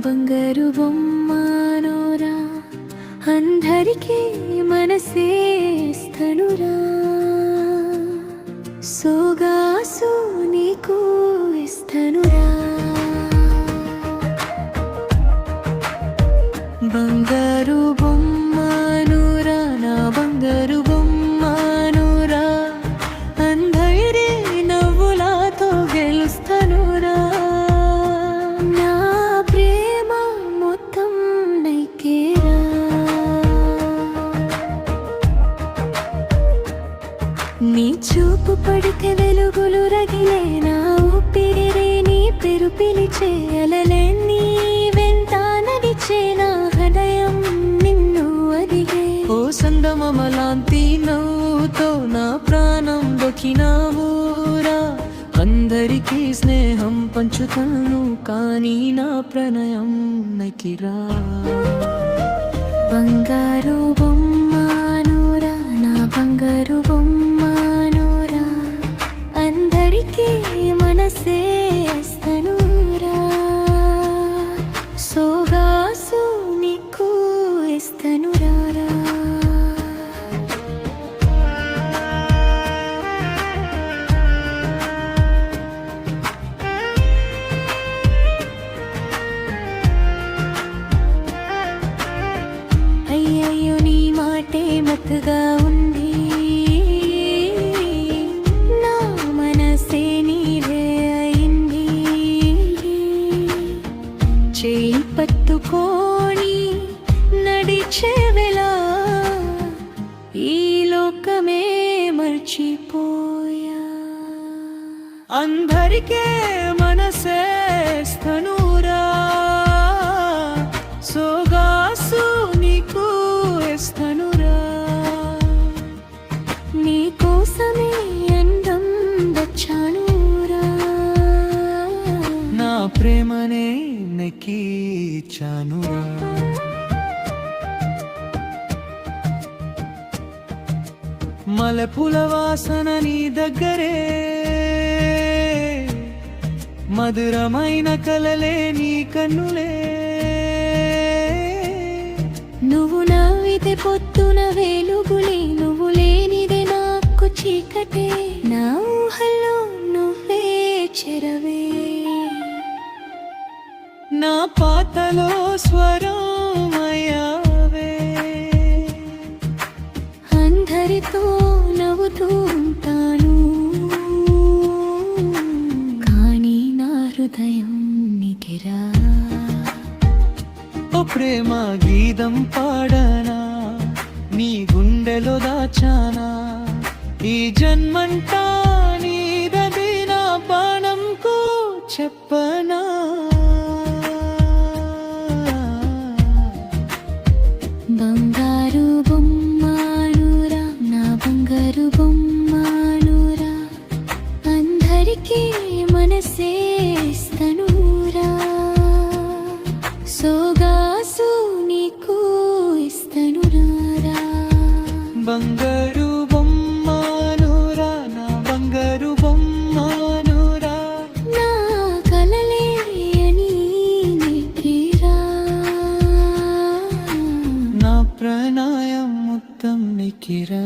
బంగారు బొమ్మనురా అందరికీ మనసే ఇస్తనురా సోగాసు నీకు ఇస్తనురా బంగారు బొమ్మనురా నా బంగారు బొమ్మనురా అందరి నవ్వులతో గెలుస్తనురా నా ప్రేమ మొత్తం నీకేరా నీ చూపు పడితే వెలుగులు రగిలే నా ఊపిరి నీ పేరు పిలిచే అలలే నీ వెంట నడిచే నా హృదయం నిన్ను అడిగే ఓ సందమలాంటి నవ్వుతో నా ప్రాణం దొకినావురా అందరికీ స్నేహం పంచుతాను కానీ నా ప్రణయం నకిరా బంగారు బొమ్మనురా నా బంగారు బొమ్మనురా అందరికీ మనసే ఇస్తనురా సోగాసు నీకు ఇస్తనురా అయ్యయ్యో నీ మాటే మత్తుగా ఉంది నా మనసే నీదే అయింది చేయి పట్టుకొని నడిచేవెలా ఈ లోకమే మర్చిపోయా అందరికీ మనసే ఇస్తనురా సోగాసు నీకు ఇస్తనురా నీ కోసమే అందం వచ్చానురా నా ప్రేమనే నెక్కిచానురా మల్లెపూల వాసన నీ దగ్గరే మధురమైన కలలే నీ కన్నులే నువ్వు నవ్వితే పొద్దున వెలుగులే నువ్వు లేనిదే నాకు చీకటే నా ఊహల్లో నువ్వే చెరవే నా పాటలో స్వరమయ్యావే అందరితో నవ్వుతూ ఉంటాను కానీ నా హృదయం నీకెరా ఓ ప్రేమ గీతం పాడనా నీ గుండెలో దాచానా ఈ జన్మంతా నీదది నా బాణంకు చెప్పనా బంగారు బొమ్మనురా నా బంగారు బొమ్మనురా అందరికీ మనసే ఇస్తనురా సోగాసు నీకు ఇస్తనురా బంగారు బొమ్మనురా నా బంగారు బొమ్మనురా నా కలలే అని నిద్రరా నా ప్రణయం మొత్తం నీకిరా